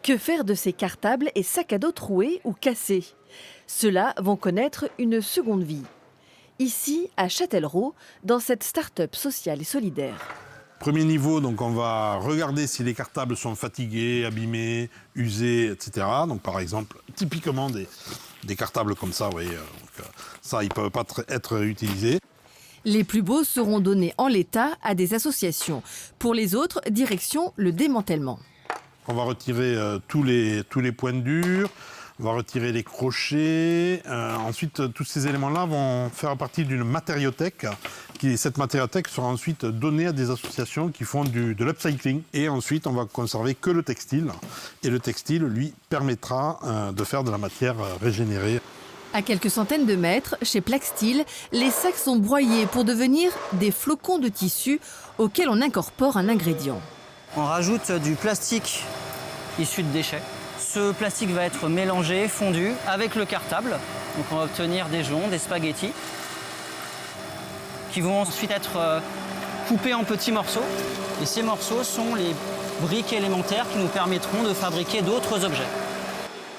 Que faire de ces cartables et sacs à dos troués ou cassés? Ceux-là vont connaître une seconde vie. Ici, à Châtellerault, dans cette start-up sociale et solidaire. Premier niveau, donc on va regarder si les cartables sont fatigués, abîmés, usés, etc. Donc par exemple, typiquement des cartables comme ça, vous voyez, ça, ils ne peuvent pas être utilisés. Les plus beaux seront donnés en l'état à des associations. Pour les autres, direction le démantèlement. On va retirer tous les points durs, on va retirer les crochets. Ensuite, tous ces éléments-là vont faire partie d'une matériothèque. Cette matériothèque sera ensuite donnée à des associations qui font de l'upcycling. Et ensuite, on va conserver que le textile. Et le textile, lui, permettra de faire de la matière régénérée. À quelques centaines de mètres, chez Plaxtil, les sacs sont broyés pour devenir des flocons de tissu auxquels on incorpore un ingrédient. On rajoute du plastique issu de déchets. Ce plastique va être mélangé, fondu avec le cartable. Donc on va obtenir des joncs, des spaghettis qui vont ensuite être coupés en petits morceaux. Et ces morceaux sont les briques élémentaires qui nous permettront de fabriquer d'autres objets.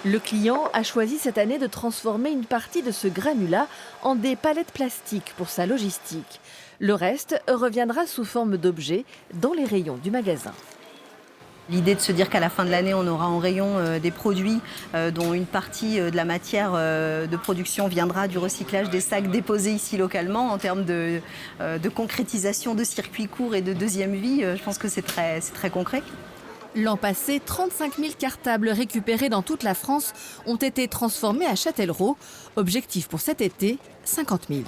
Le client a choisi cette année de transformer une partie de ce granulat en des palettes plastiques pour sa logistique. Le reste reviendra sous forme d'objets dans les rayons du magasin. L'idée de se dire qu'à la fin de l'année, on aura en rayon des produits dont une partie de la matière de production viendra du recyclage des sacs déposés ici localement en termes de concrétisation de circuits courts et de deuxième vie, je pense que c'est très concret. L'an passé, 35 000 cartables récupérés dans toute la France ont été transformés à Châtellerault. Objectif pour cet été, 50 000.